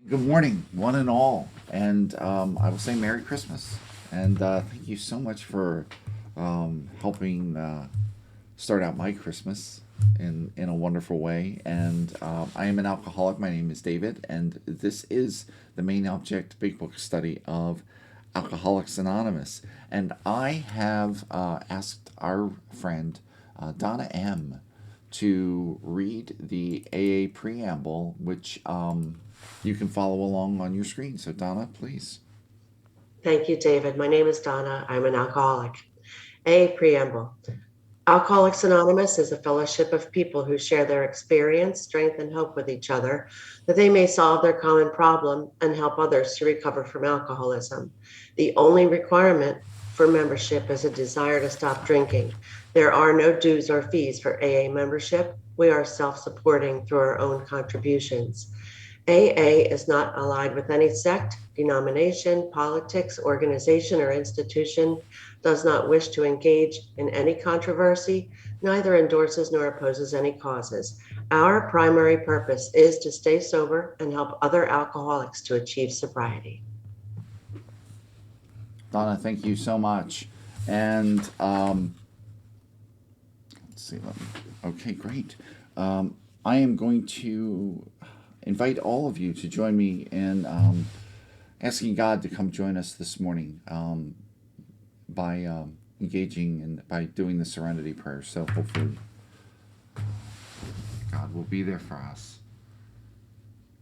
Good morning, one and all, and I will say Merry Christmas. And thank you so much for helping start out my Christmas in a wonderful way. And I am an alcoholic. My name is David, and this is the main object Big Book study of Alcoholics Anonymous. And I have asked our friend Donna M to read the AA preamble, which you can follow along on your screen. So, Donna, please. Thank you, David. My name is Donna. I'm an alcoholic. A preamble. Alcoholics Anonymous is a fellowship of people who share their experience, strength, and hope with each other that they may solve their common problem and help others to recover from alcoholism. The only requirement for membership is a desire to stop drinking. There are no dues or fees for AA membership. We are self supporting through our own contributions. AA is not allied with any sect, denomination, politics, organization, or institution, does not wish to engage in any controversy, neither endorses nor opposes any causes. Our primary purpose is to stay sober and help other alcoholics to achieve sobriety. Donna, thank you so much. And let's see. Okay, great. I am going to invite all of you to join me in asking God to come join us this morning by engaging and by doing the serenity prayer. So hopefully God will be there for us.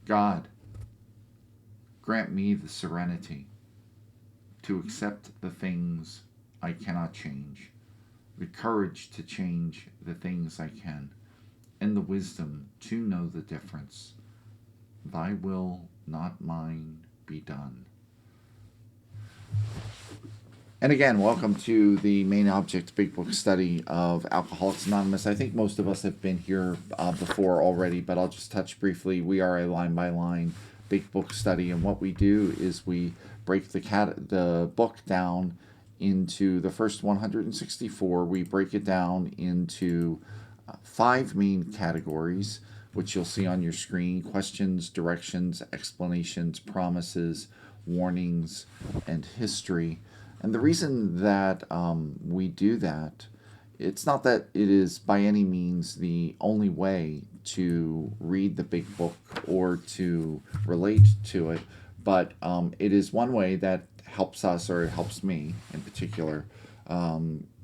God, grant me the serenity to accept the things I cannot change, the courage to change the things I can, and the wisdom to know the difference. Thy will, not mine, be done. And again, welcome to the main object Big Book study of Alcoholics Anonymous. I think most of us have been here before already, but I'll just touch briefly. We are a line by line Big Book study, and what we do is we break the book down into the first 164. We break it down into five main categories, which you'll see on your screen: questions, directions, explanations, promises, warnings, and history. And the reason that we do that, it's not that it is by any means the only way to read the big book or to relate to it, but it is one way that helps us, or it helps me in particular,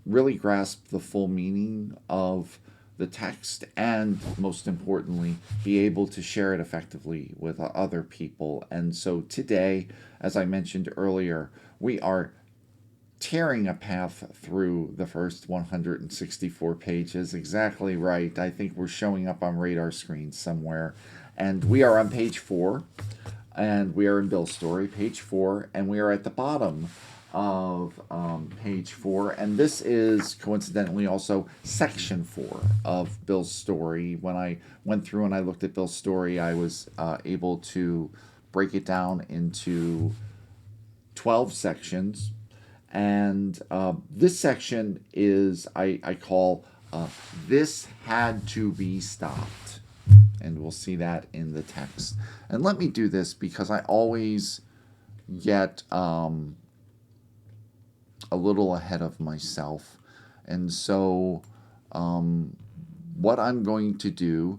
really grasp the full meaning of the text, and most importantly, be able to share it effectively with other people. And so today, as I mentioned earlier, we are tearing a path through the first 164 pages. Exactly right. I think we're showing up on radar screens somewhere. And we are on page 4, and we are in Bill's story, page 4, and we are at the bottom of page 4. And this is coincidentally also section 4 of Bill's story. When I went through and I looked at Bill's story, I was able to break it down into 12 sections. And this section is, I call, This Had to Be Stopped. And we'll see that in the text. And let me do this because I always get a little ahead of myself. And so, what I'm going to do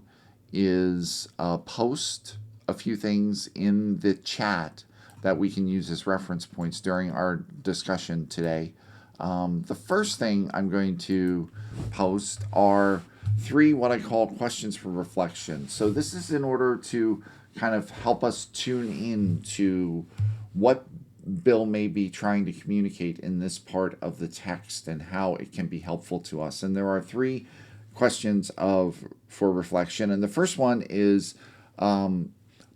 is post a few things in the chat that we can use as reference points during our discussion today. The first thing I'm going to post are 3 what I call questions for reflection. So this is in order to kind of help us tune in to what Bill may be trying to communicate in this part of the text and how it can be helpful to us. And there are 3 questions of for reflection. And the first one is,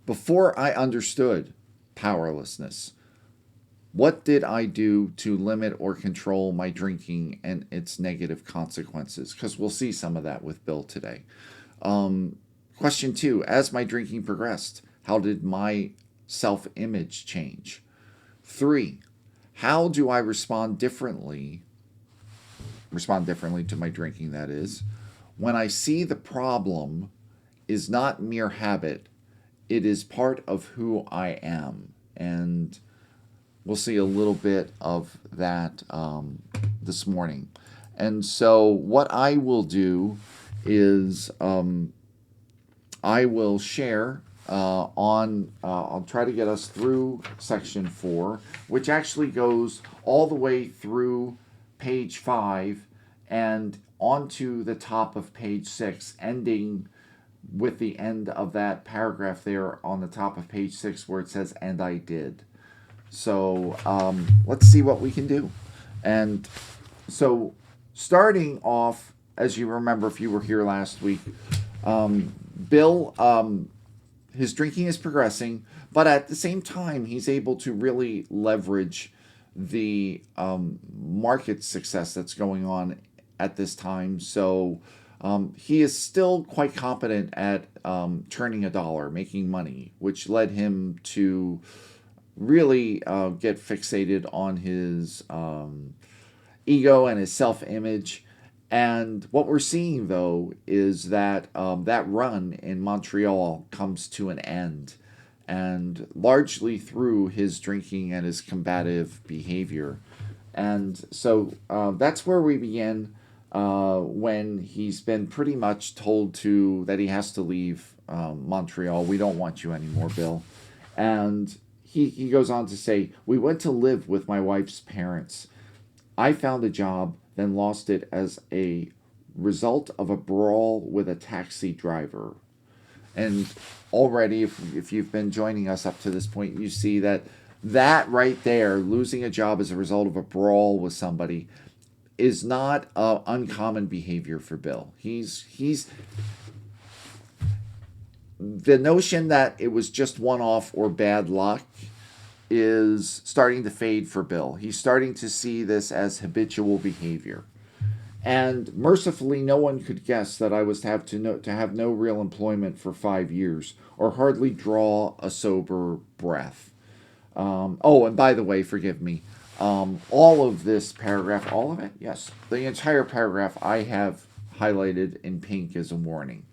before I understood powerlessness, what did I do to limit or control my drinking and its negative consequences? Because we'll see some of that with Bill today. Question 2, as my drinking progressed, how did my self image change? 3, how do I respond differently to my drinking, that is, when I see the problem is not mere habit it is part of who I am. And we'll see a little bit of that this morning. And so, what I will do is I will share I'll try to get us through section 4, which actually goes all the way through page 5 and onto the top of page 6, ending with the end of that paragraph there on the top of page 6 where it says, "And I did." So let's see what we can do. And so, starting off, as you remember, if you were here last week, Bill, his drinking is progressing, but at the same time, he's able to really leverage the market success that's going on at this time. So he is still quite competent at turning a dollar, making money, which led him to really get fixated on his ego and his self-image. And what we're seeing, though, is that that run in Montreal comes to an end, and largely through his drinking and his combative behavior. And so that's where we begin when he's been pretty much told that he has to leave Montreal. "We don't want you anymore, Bill." And he goes on to say, "We went to live with my wife's parents. I found a job, then lost it as a result of a brawl with a taxi driver." And already, if you've been joining us up to this point, you see that right there, losing a job as a result of a brawl with somebody, is not uncommon behavior for Bill. He's the notion that it was just one-off or bad luck is starting to fade for Bill. He's starting to see this as habitual behavior. And mercifully, no one could guess that I was to have no real employment for 5 years, or hardly draw a sober breath. Oh, and by the way, forgive me. All of this paragraph, all of it, yes, the entire paragraph I have highlighted in pink as a warning.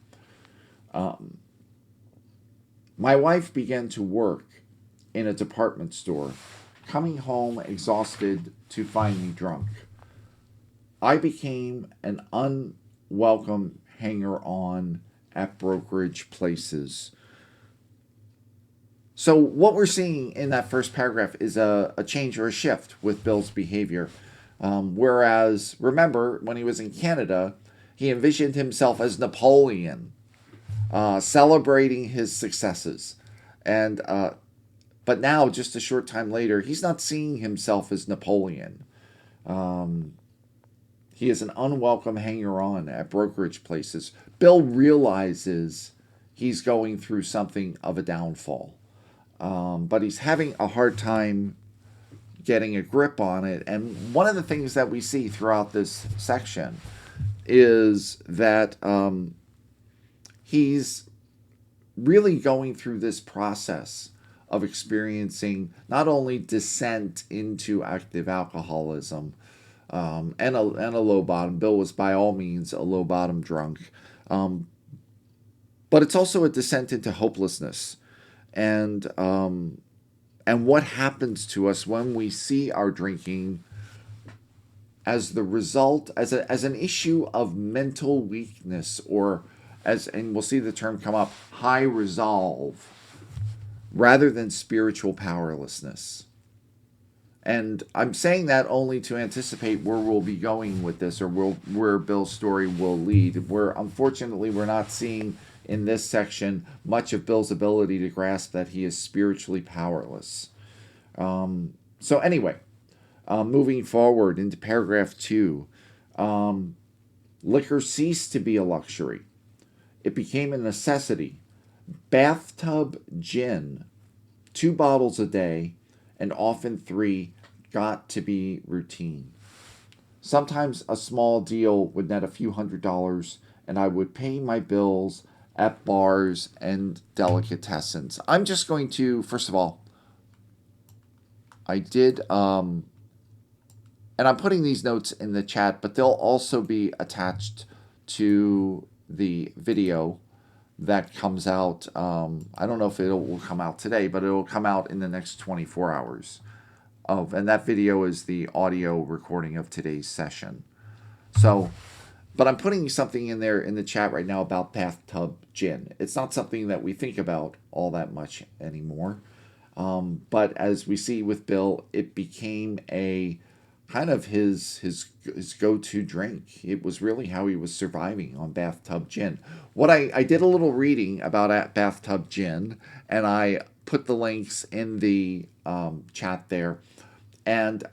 My wife began to work in a department store, coming home exhausted to find me drunk. I became an unwelcome hanger-on at brokerage places. So what we're seeing in that first paragraph is a change or a shift with Bill's behavior. Whereas, remember, when he was in Canada, he envisioned himself as Napoleon, celebrating his successes. And but now, just a short time later, he's not seeing himself as Napoleon. He is an unwelcome hanger-on at brokerage places. Bill realizes he's going through something of a downfall, but he's having a hard time getting a grip on it. And one of the things that we see throughout this section is that he's really going through this process of experiencing not only descent into active alcoholism and a low bottom. Bill was by all means a low bottom drunk, but it's also a descent into hopelessness, and what happens to us when we see our drinking as the result, as an issue of mental weakness, or and we'll see the term come up, high resolve, rather than spiritual powerlessness. And I'm saying that only to anticipate where we'll be going with this, or where Bill's story will lead. Where unfortunately we're not seeing in this section much of Bill's ability to grasp that he is spiritually powerless. So anyway, moving forward into paragraph 2, liquor ceased to be a luxury. It became a necessity. Bathtub gin, 2 bottles a day, and often 3, got to be routine. Sometimes a small deal would net a few $100s, and I would pay my bills at bars and delicatessens. I'm just going to, first of all, I did, and I'm putting these notes in the chat, but they'll also be attached to the video that comes out. I don't know if it will come out today, but it will come out in the next 24 hours. And that video is the audio recording of today's session. So, but I'm putting something in there in the chat right now about bathtub gin. It's not something that we think about all that much anymore. But as we see with Bill, it became a kind of his go-to drink. It was really how he was surviving on bathtub gin. I did a little reading about bathtub gin, and I put the links in the chat there. And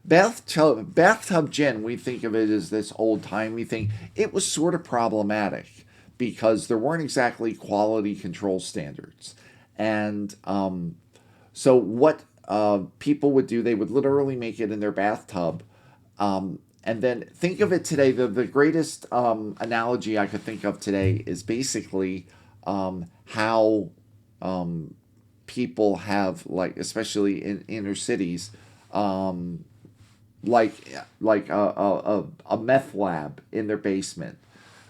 bathtub gin, we think of it as this old timey thing. It was sort of problematic because there weren't exactly quality control standards. And so what people would do, they would literally make it in their bathtub. And then think of it today. The greatest analogy I could think of today is basically how people have, like, especially in inner cities, um, like a meth lab in their basement.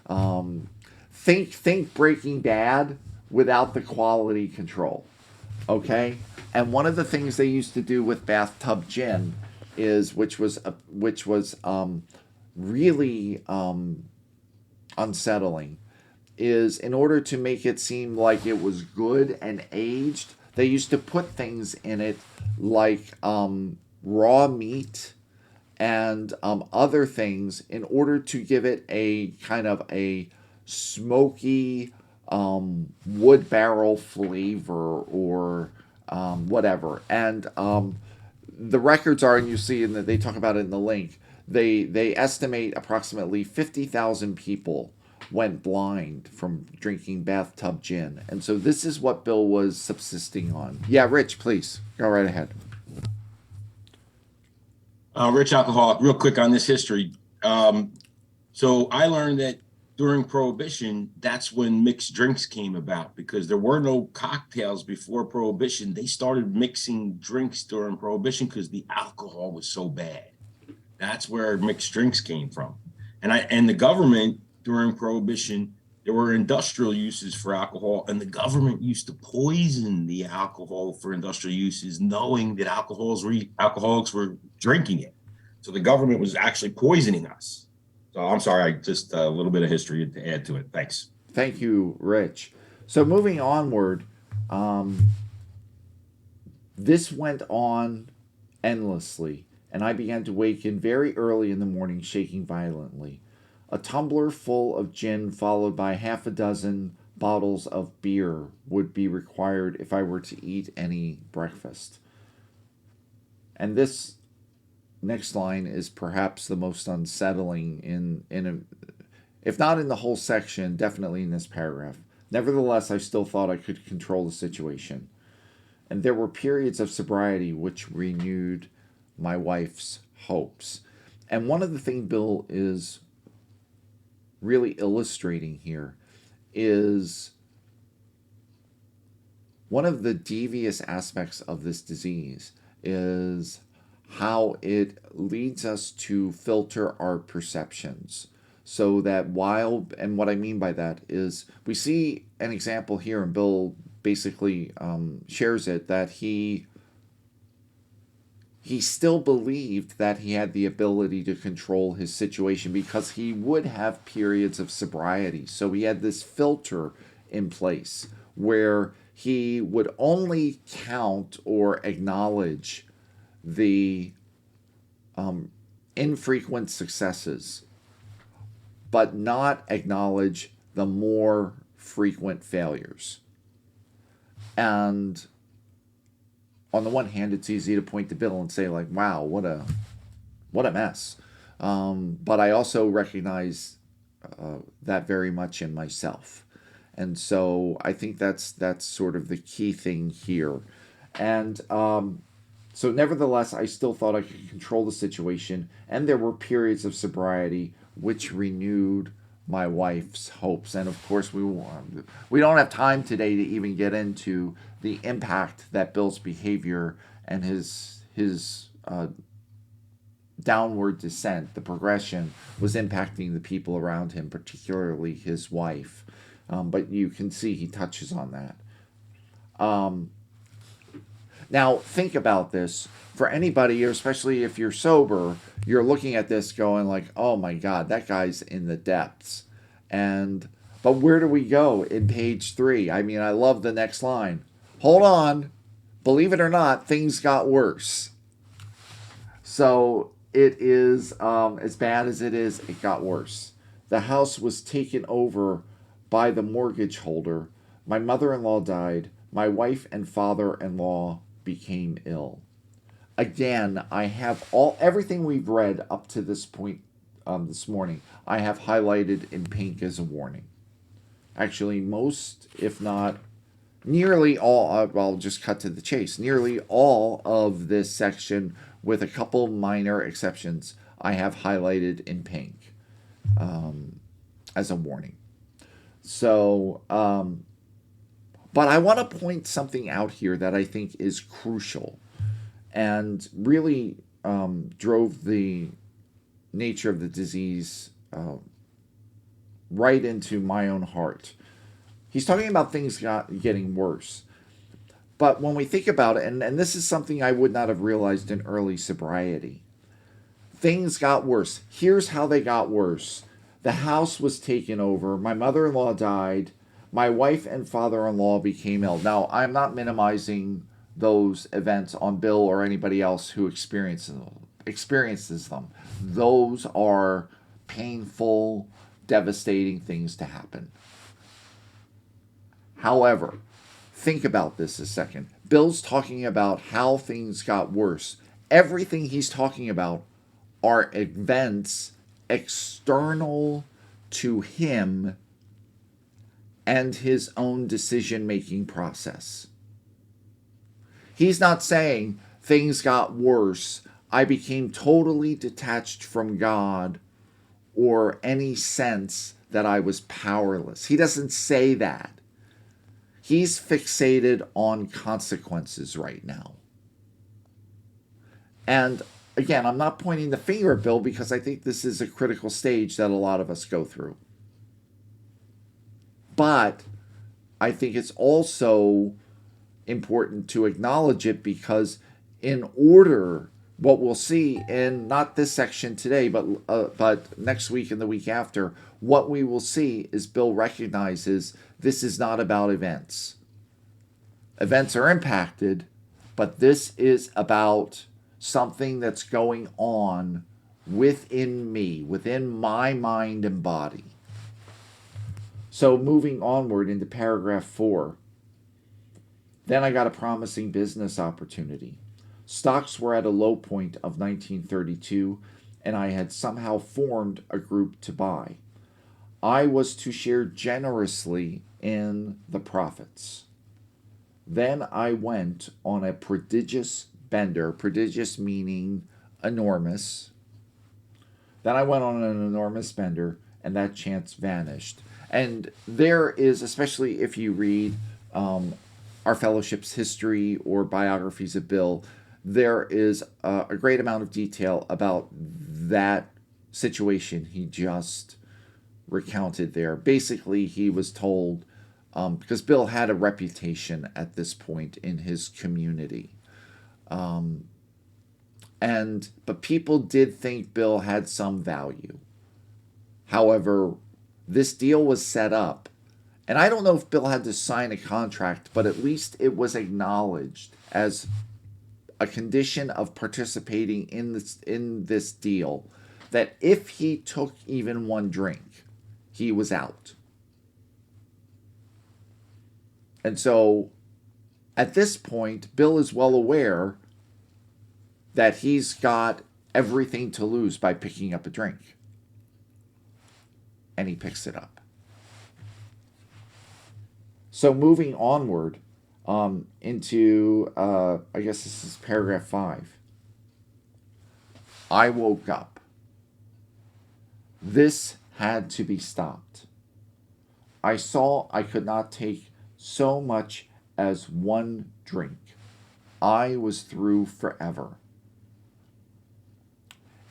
Um, think Breaking Bad without the quality control. Okay, and one of the things they used to do with bathtub gin is, which was really unsettling, is in order to make it seem like it was good and aged, they used to put things in it like raw meat and other things in order to give it a kind of a smoky wood barrel flavor or whatever. And the records are, and you see, and they talk about it in the link. They estimate approximately 50,000 people went blind from drinking bathtub gin, and so this is what Bill was subsisting on. Yeah, Rich, please go right ahead. Rich alcoholic, real quick on this history. So I learned that during Prohibition, that's when mixed drinks came about because there were no cocktails before Prohibition. They started mixing drinks during Prohibition because the alcohol was so bad. That's where mixed drinks came from. And the government during Prohibition, there were industrial uses for alcohol, and the government used to poison the alcohol for industrial uses, knowing that alcoholics were drinking it. So the government was actually poisoning us. So I'm sorry, just a little bit of history to add to it. Thanks. Thank you, Rich. So moving onward, this went on endlessly, and I began to waken very early in the morning, shaking violently. A tumbler full of gin, followed by half a dozen bottles of beer, would be required if I were to eat any breakfast. And this next line is perhaps the most unsettling if not in the whole section, definitely in this paragraph. Nevertheless, I still thought I could control the situation, and there were periods of sobriety which renewed my wife's hopes. And one of the things Bill is really illustrating here is one of the devious aspects of this disease is how it leads us to filter our perceptions. So that and what I mean by that is we see an example here, and Bill basically shares it, that he still believed that he had the ability to control his situation because he would have periods of sobriety. So he had this filter in place where he would only count or acknowledge the infrequent successes, but not acknowledge the more frequent failures. And on the one hand, it's easy to point to Bill and say, like, wow, what a mess. But I also recognize that very much in myself. And so I think that's sort of the key thing here. And so nevertheless, I still thought I could control the situation, and there were periods of sobriety which renewed my wife's hopes. And of course, we don't have time today to even get into the impact that Bill's behavior and his downward descent, the progression, was impacting the people around him, particularly his wife. But you can see he touches on that. Now, think about this. For anybody, especially if you're sober, you're looking at this going like, oh my God, that guy's in the depths. But where do we go in page 3? I mean, I love the next line. Hold on. Believe it or not, things got worse. So it is, as bad as it is, it got worse. The house was taken over by the mortgage holder. My mother-in-law died. My wife and father-in-law became ill. Again, I have everything we've read up to this point this morning, I have highlighted in pink as a warning. Actually, most, if not nearly all, I'll just cut to the chase. Nearly all of this section, with a couple minor exceptions, I have highlighted in pink as a warning. So, but I want to point something out here that I think is crucial and really drove the nature of the disease right into my own heart. He's talking about things getting worse. But when we think about it, and this is something I would not have realized in early sobriety, things got worse. Here's how they got worse. The house was taken over. My mother-in-law died. My wife and father-in-law became ill. Now, I'm not minimizing those events on Bill or anybody else who experiences them. Those are painful, devastating things to happen. However, think about this a second. Bill's talking about how things got worse. Everything he's talking about are events external to him and his own decision-making process. He's not saying things got worse, I became totally detached from God, or any sense that I was powerless. He doesn't say that. He's fixated on consequences right now. And again, I'm not pointing the finger at Bill because I think this is a critical stage that a lot of us go through. But I think it's also important to acknowledge it because in order, what we'll see in not this section today, but next week and the week after, what we will see is Bill recognizes this is not about events. Events are impacted, but this is about something that's going on within me, within my mind and body. So moving onward into paragraph 4, then I got a promising business opportunity. Stocks were at a low point of 1932, and I had somehow formed a group to buy. I was to share generously in the profits. Then I went on a prodigious bender, prodigious meaning enormous. Then I went on an enormous bender, and that chance vanished. And there is, especially if you read our fellowship's history or biographies of Bill, there is a great amount of detail about that situation he just recounted there. Basically, he was told, because Bill had a reputation at this point in his community. But people did think Bill had some value. However, this deal was set up, and I don't know if Bill had to sign a contract, but at least it was acknowledged as a condition of participating in this deal that if he took even one drink, he was out. And so at this point, Bill is well aware that he's got everything to lose by picking up a drink. And he picks it up. So moving onward into, I guess this is paragraph 5. I woke up. This had to be stopped. I saw I could not take so much as one drink. I was through forever.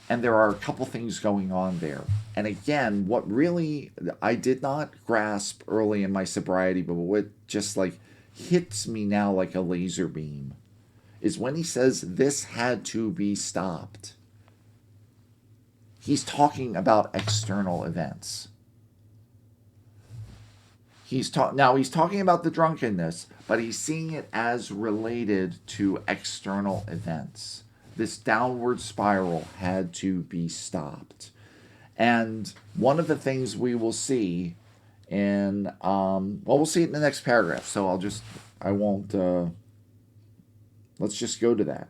And there are a couple things going on there. And again, what really I did not grasp early in my sobriety, but what just like hits me now like a laser beam, is when he says this had to be stopped. He's talking about external events. He's talking about the drunkenness, but he's seeing it as related to external events. This downward spiral had to be stopped. And one of the things we will see in, we'll see it in the next paragraph. So I won't, let's just go to that.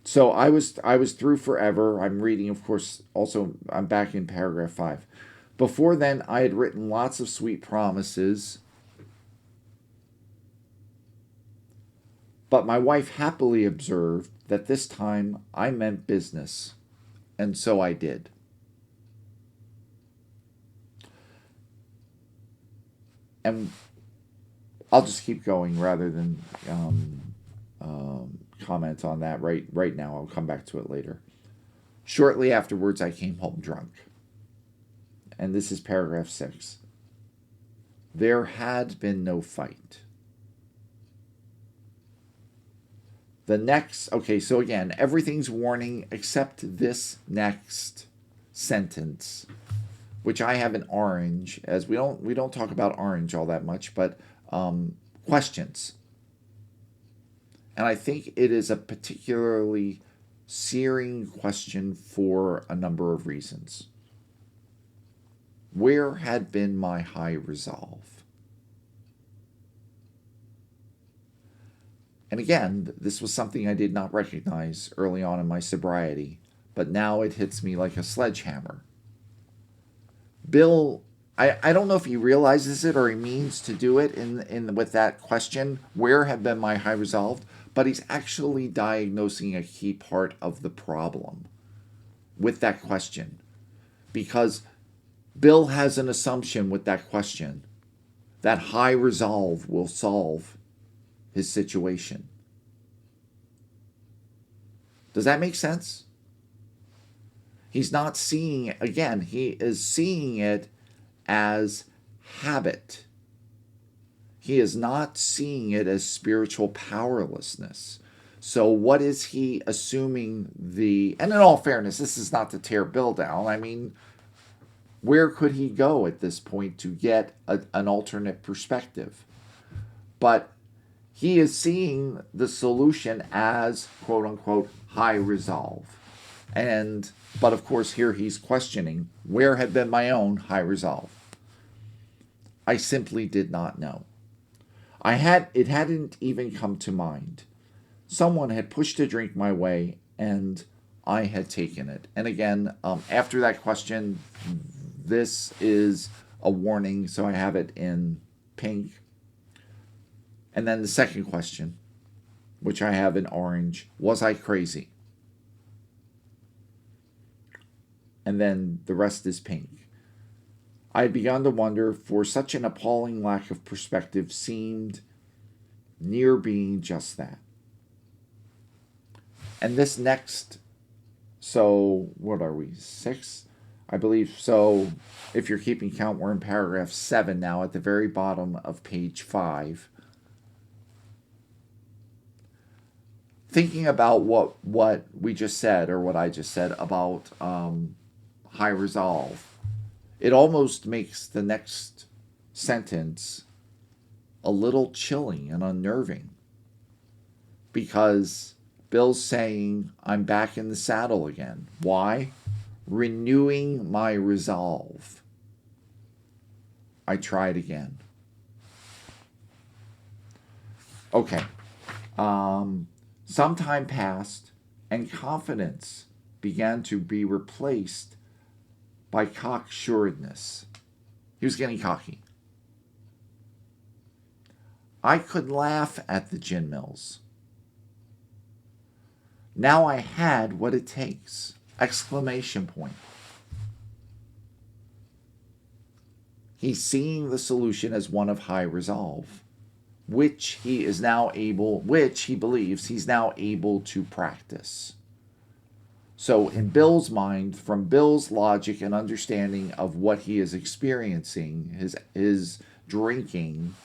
So I was through forever. I'm reading, of course, also I'm back in paragraph 5. Before then, I had written lots of sweet promises, but my wife happily observed that this time I meant business, and so I did. And I'll just keep going rather than comment on that right now. I'll come back to it later. Shortly afterwards, I came home drunk. And this is paragraph 6. There had been no fight. Okay, so again, everything's warning except this next sentence, which I have in orange, as we don't talk about orange all that much, but questions. And I think it is a particularly searing question for a number of reasons. Where had been my high resolve? And again, this was something I did not recognize early on in my sobriety, but now it hits me like a sledgehammer. Bill, I don't know if he realizes it or he means to do it in with that question, where had been my high resolve, but he's actually diagnosing a key part of the problem with that question. Because Bill has an assumption with that question that high resolve will solve his situation. Does that make sense? He's not seeing it, again, he is seeing it as habit. He is not seeing it as spiritual powerlessness. So what is he assuming and in all fairness, this is not to tear Bill down. I mean, where could he go at this point to get an alternate perspective? But he is seeing the solution as, quote unquote, high resolve. But of course, here he's questioning, where had been my own high resolve? I simply did not know. It hadn't even come to mind. Someone had pushed a drink my way, and I had taken it. And again, after that question, this is a warning, so I have it in pink. And then the second question, which I have in orange, was I crazy? And then the rest is pink. I had begun to wonder, for such an appalling lack of perspective seemed near being just that. And this next, so what are we, 6? I believe so. If you're keeping count, we're in paragraph 7 now at the very bottom of page 5. Thinking about what we just said, or what I just said about high resolve, it almost makes the next sentence a little chilling and unnerving, because Bill's saying, I'm back in the saddle again. Why? Renewing my resolve. I tried again. Okay. Some time passed, and confidence began to be replaced by cocksuredness. He was getting cocky. I could laugh at the gin mills. Now I had what it takes! Exclamation point. He's seeing the solution as one of high resolve. which he believes he's now able to practice. So, in Bill's mind, from Bill's logic and understanding of what he is experiencing, his drinking,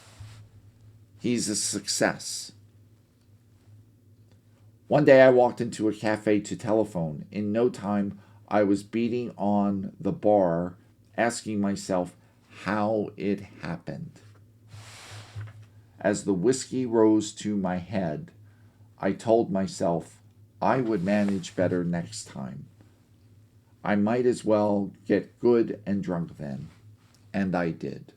he's a success. One day I walked into a cafe to telephone. In no time, I was beating on the bar, asking myself how it happened. As the whiskey rose to my head, I told myself I would manage better next time. I might as well get good and drunk then. And I did.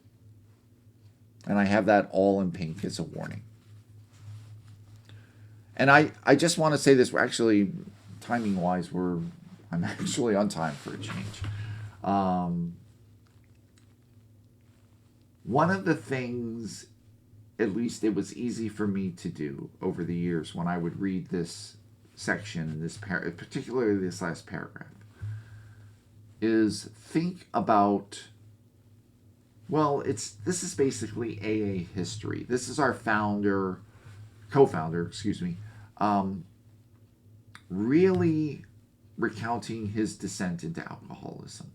And I have that all in pink as a warning. And I just want to say this. We're actually, timing-wise, I'm actually on time for a change. One of the things, at least it was easy for me to do over the years when I would read this section in this particularly this last paragraph, is think about, well, this is basically AA history. This is our co-founder, really recounting his descent into alcoholism.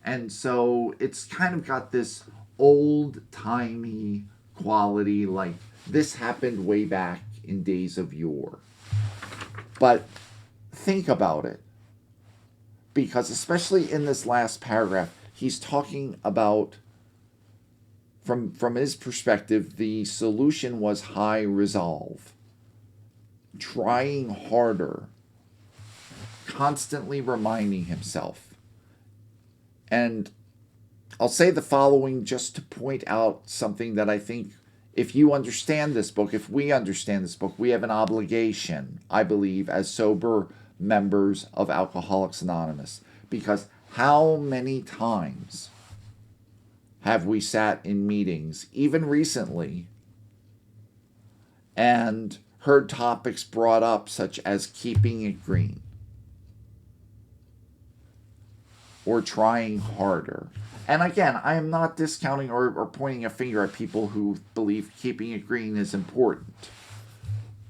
And so it's kind of got this old-timey quality, like this happened way back in days of yore. But think about it, because especially in this last paragraph, he's talking about, from his perspective, the solution was high resolve, trying harder, constantly reminding himself. And I'll say the following just to point out something that I think, if we understand this book, we have an obligation, I believe, as sober members of Alcoholics Anonymous. Because how many times have we sat in meetings, even recently, and heard topics brought up such as keeping it green or trying harder? And again, I am not discounting or pointing a finger at people who believe keeping it green is important.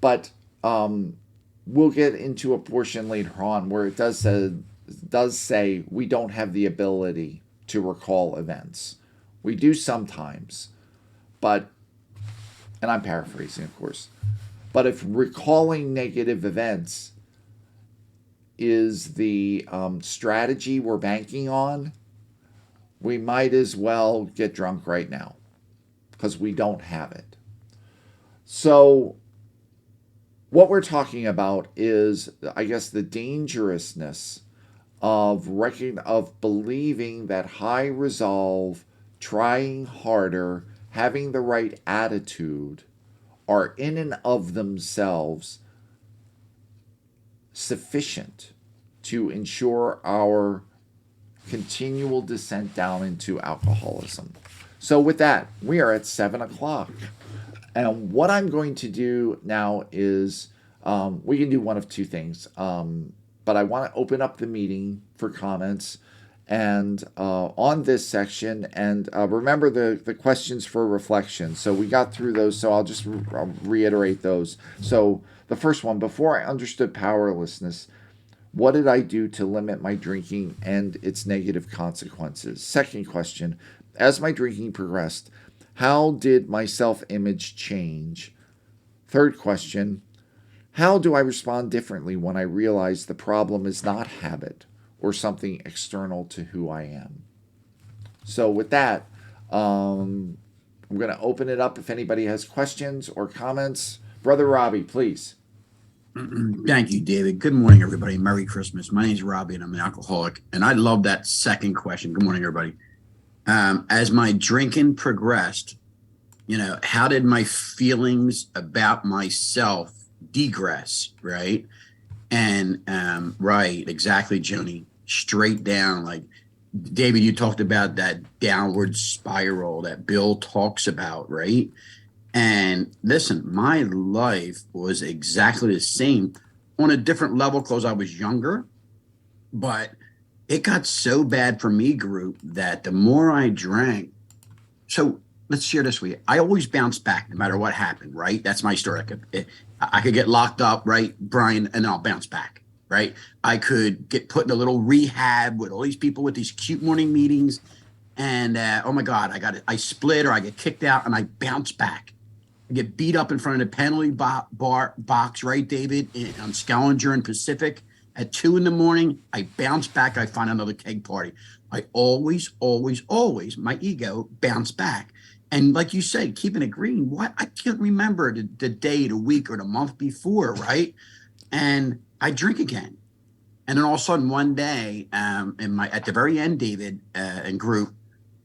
But we'll get into a portion later on where it does say we don't have the ability to recall events. We do sometimes, but, and I'm paraphrasing, of course, but if recalling negative events is the strategy we're banking on, we might as well get drunk right now because we don't have it. So what we're talking about is, I guess, the dangerousness of believing that high resolve, trying harder, having the right attitude are in and of themselves sufficient to ensure our continual descent down into alcoholism. So with that, we are at 7 o'clock. And what I'm going to do now is, we can do one of two things. But I want to open up the meeting for comments and on this section. And remember the questions for reflection. So we got through those, so I'll just reiterate those. So the first one, before I understood powerlessness, what did I do to limit my drinking and its negative consequences? Second question, as my drinking progressed, how did my self-image change? Third question, how do I respond differently when I realize the problem is not habit or something external to who I am? So with that, I'm going to open it up if anybody has questions or comments. Brother Robbie, please. Thank you, David. Good morning, everybody. Merry Christmas. My name is Robbie, and I'm an alcoholic. And I love that second question. Good morning, everybody. As my drinking progressed, how did my feelings about myself degress, right? And right, exactly, Joni. Straight down, like David, you talked about that downward spiral that Bill talks about, right? And listen, my life was exactly the same on a different level because I was younger, but it got so bad for me, group, that the more I drank, so let's share this with you. I always bounce back no matter what happened, right? That's my story. I could get locked up, right, Brian, and I'll bounce back, right? I could get put in a little rehab with all these people with these cute morning meetings, and oh my God, I split or I get kicked out, and I bounce back. I get beat up in front of the penalty box, right, David, on Scalinger and Pacific at 2 a.m. I bounce back. I find another keg party. I always, my ego bounce back. And like you said, keeping it green, what? I can't remember the day, the week, or the month before, right? And I drink again. And then all of a sudden one day, at the very end, David and group,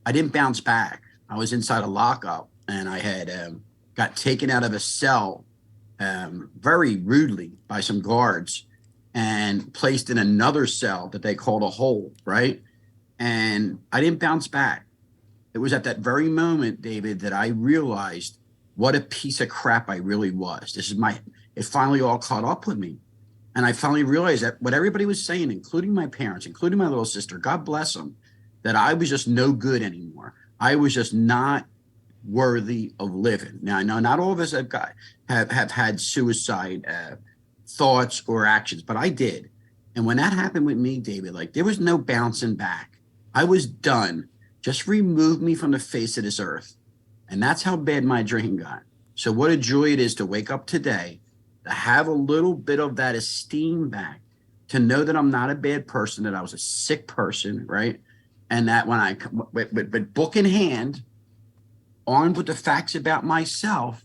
I didn't bounce back. I was inside a lockup, and I had got taken out of a cell very rudely by some guards and placed in another cell that they called a hole, right? And I didn't bounce back. It was at that very moment, David, that I realized what a piece of crap I really was. It finally all caught up with me. And I finally realized that what everybody was saying, including my parents, including my little sister, God bless them, that I was just no good anymore. I was just not worthy of living. Now, I know not all of us have had suicide thoughts or actions, but I did. And when that happened with me, David, like there was no bouncing back. I was done. Just remove me from the face of this earth. And that's how bad my drinking got. So what a joy it is to wake up today, to have a little bit of that esteem back, to know that I'm not a bad person, that I was a sick person, right? And that when I, with book in hand, armed with the facts about myself,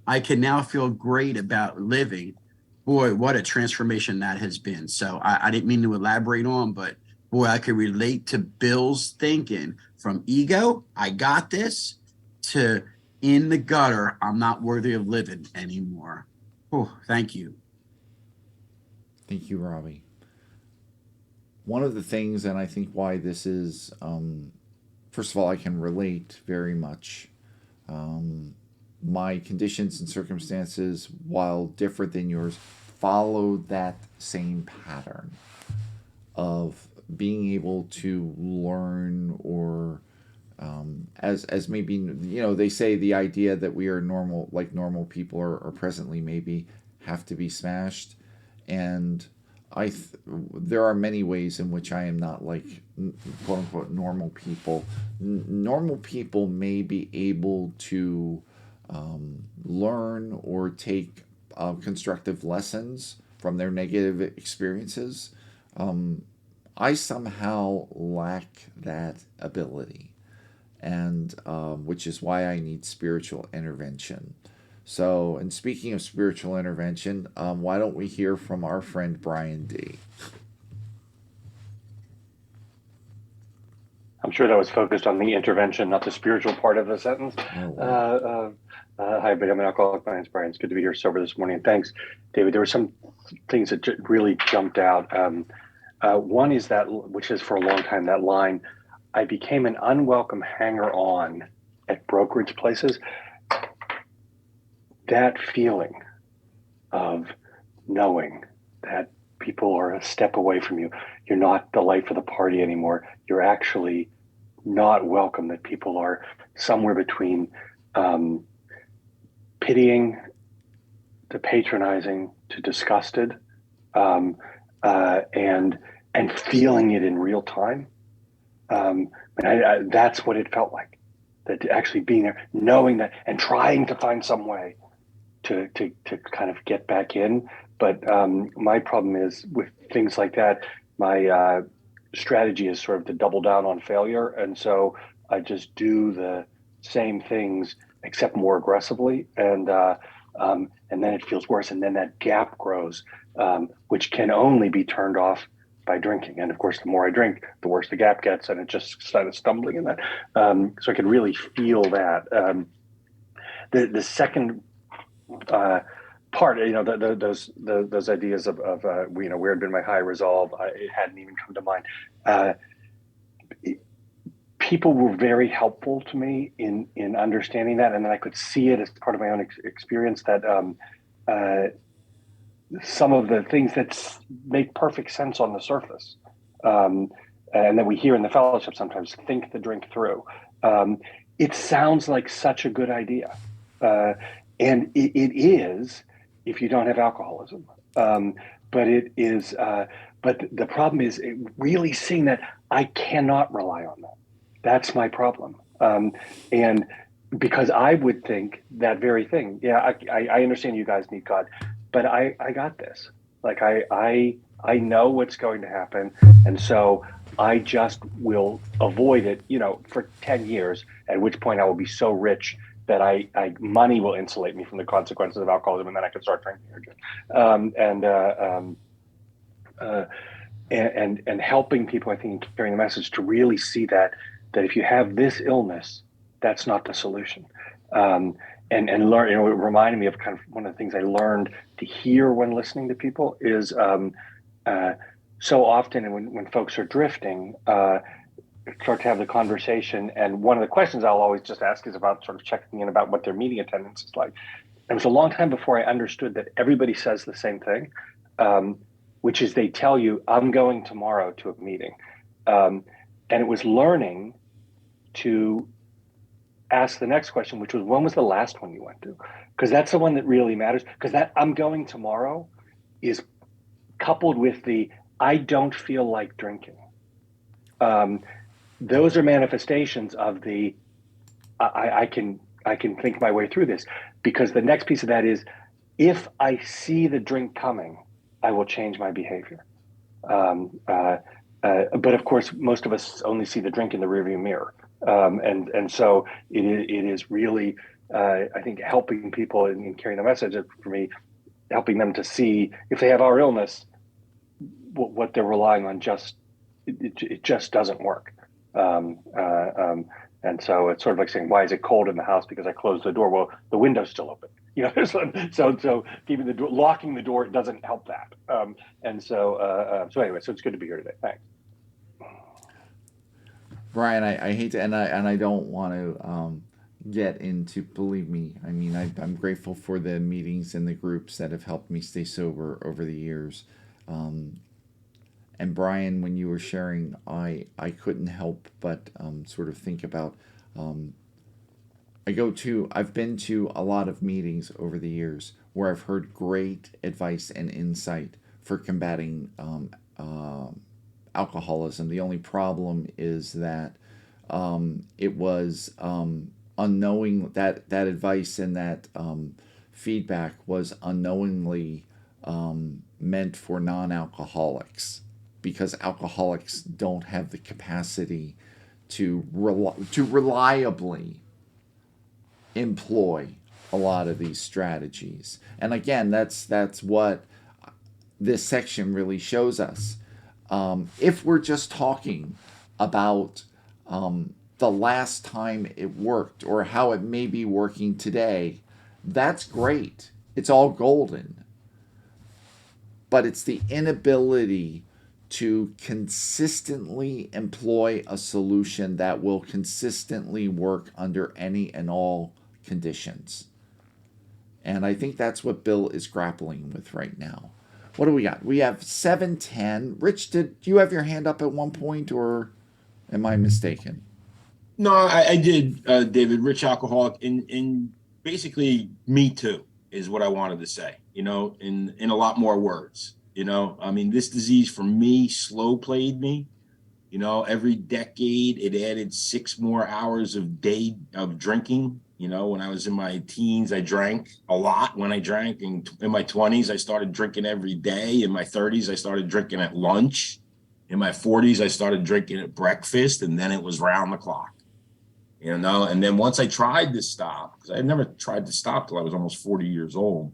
I can now feel great about living. Boy, what a transformation that has been. So I didn't mean to elaborate on, but boy, I could relate to Bill's thinking from ego, I got this, to in the gutter, I'm not worthy of living anymore. Oh, thank you. Thank you, Robbie. One of the things, and I think why this is, first of all, I can relate very much. My conditions and circumstances, while different than yours, followed that same pattern of being able to learn, or as maybe, you know, they say the idea that we are normal, like normal people are presently maybe have to be smashed. And there are many ways in which I am not like quote unquote normal people. Normal people may be able to learn or take constructive lessons from their negative experiences. I somehow lack that ability, and which is why I need spiritual intervention. So, and speaking of spiritual intervention, why don't we hear from our friend Brian D? I'm sure that was focused on the intervention, not the spiritual part of the sentence. Oh, wow. Hi, everybody. I'm an alcoholic. My name's Brian. It's good to be here sober this morning. Thanks, David. There were some things that really jumped out. One is that, which is for a long time, that line, I became an unwelcome hanger-on at brokerage places. That feeling of knowing that people are a step away from you, you're not the life of the party anymore, you're actually not welcome, that people are somewhere between pitying to patronizing to disgusted, and feeling it in real time. That's what it felt like, that actually being there, knowing that, and trying to find some way to kind of get back in. But my problem is with things like that, my strategy is sort of to double down on failure. And so I just do the same things, except more aggressively. And then it feels worse. And then that gap grows, which can only be turned off by drinking. And of course, the more I drink, the worse the gap gets. And it just started stumbling in that. So I could really feel that. The second part, those ideas of where had been my high resolve, it hadn't even come to mind. People were very helpful to me in understanding that, and then I could see it as part of my own experience that some of the things that make perfect sense on the surface, and that we hear in the fellowship sometimes, think the drink through. it sounds like such a good idea. And it is if you don't have alcoholism. But it is, but the problem is really seeing that I cannot rely on that. That's my problem. And because I would think that very thing. Yeah, I understand you guys need God, but I got this. Like I know what's going to happen, and so I just will avoid it. For 10 years, at which point I will be so rich that money will insulate me from the consequences of alcoholism, and then I can start drinking again. And helping people, I think, and carrying the message to really see that if you have this illness, that's not the solution. And learn, it reminded me of kind of one of the things I learned to hear when listening to people is so often when folks are drifting, start to have the conversation. And one of the questions I'll always just ask is about sort of checking in about what their meeting attendance is like. It was a long time before I understood that everybody says the same thing, which is they tell you, I'm going tomorrow to a meeting. And it was learning to ask the next question, which was, when was the last one you went to? Because that's the one that really matters. Because that I'm going tomorrow is coupled with the I don't feel like drinking. Those are manifestations of the I can think my way through this, because the next piece of that is, if I see the drink coming, I will change my behavior. But of course, most of us only see the drink in the rearview mirror, and so it is really I think helping people in carrying the message, for me, helping them to see if they have our illness, what they're relying on it just doesn't work. And so it's sort of like saying, why is it cold in the house? Because I closed the door. Well, the window's still open. So keeping the door, locking the door, it doesn't help that. So anyway, so it's good to be here today. Thanks. Brian, I hate to, and I don't want to get into. Believe me, I mean, I'm grateful for the meetings and the groups that have helped me stay sober over the years. And Brian, when you were sharing, I couldn't help but sort of think about. I've been to a lot of meetings over the years where I've heard great advice and insight for combating alcoholism. The only problem is that it was unknowing that advice and that feedback was unknowingly meant for non-alcoholics, because alcoholics don't have the capacity to reliably employ a lot of these strategies. And again, that's what this section really shows us. If we're just talking about the last time it worked or how it may be working today, that's great. It's all golden. But it's the inability to consistently employ a solution that will consistently work under any and all conditions. And I think that's what Bill is grappling with right now. What do we got? We have 710. Rich, did you have your hand up at one point, or am I mistaken? No, I did, David. Rich alcoholic, in basically me too is what I wanted to say. In a lot more words. I mean, this disease for me slow played me. Every decade it added 6 more hours of drinking. When I was in my teens, I drank a lot. When I drank in my 20s, I started drinking every day. In my 30s, I started drinking at lunch. In my 40s, I started drinking at breakfast, and then it was round the clock. And then once I tried to stop, because I had never tried to stop till I was almost 40 years old,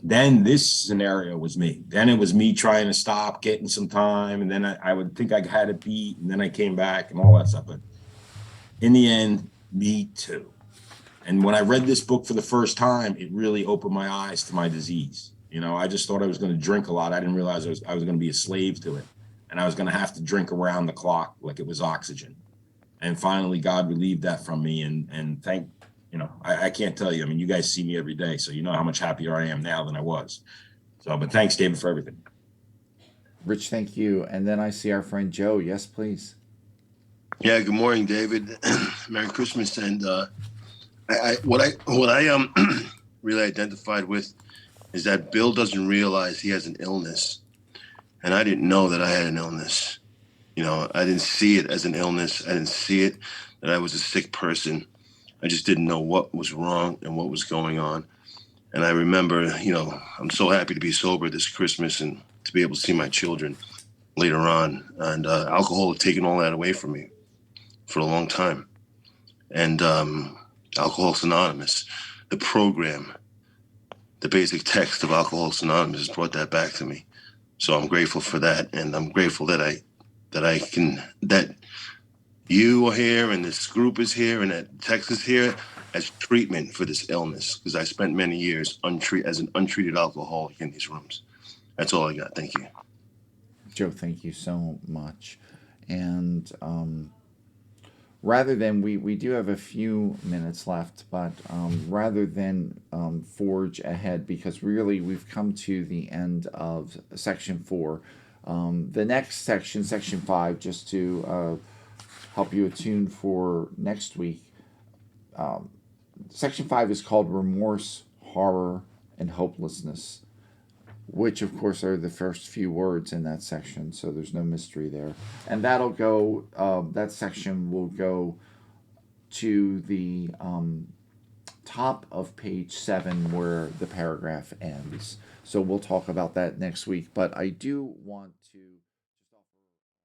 then this scenario was me. Then it was me trying to stop, getting some time, and then I would think I had a beat, and then I came back and all that stuff. But in the end, me too. And when I read this book for the first time, it really opened my eyes to my disease. I just thought I was going to drink a lot. I didn't realize I was going to be a slave to it, and I was going to have to drink around the clock like it was oxygen. And finally, God relieved that from me, and I can't tell you. I mean, you guys see me every day, so you know how much happier I am now than I was. But thanks, David, for everything. Rich, thank you. And then I see our friend Joe. Yes, please. Yeah, good morning, David. Merry Christmas. And what I really identified with is that Bill doesn't realize he has an illness, and I didn't know that I had an illness. You know, I didn't see it as an illness. I didn't see it that I was a sick person. I just didn't know what was wrong and what was going on. And I remember, you know, I'm so happy to be sober this Christmas and to be able to see my children later on. And alcohol had taken all that away from me for a long time. And Alcoholics Anonymous, the program, the basic text of Alcoholics Anonymous has brought that back to me. So I'm grateful for that. And I'm grateful that that you are here and this group is here and that text is here as treatment for this illness, because I spent many years as an untreated alcoholic in these rooms. That's all I got. Thank you. Joe, thank you so much. And rather than, we do have a few minutes left, but rather than forge ahead, because really we've come to the end of section 4. The next section, section 5, just to help you attune for next week. Section 5 is called Remorse, Horror, and Hopelessness, which of course are the first few words in that section, so there's no mystery there. And that'll go, that section will go to the top of page 7 where the paragraph ends. So we'll talk about that next week, but I do want to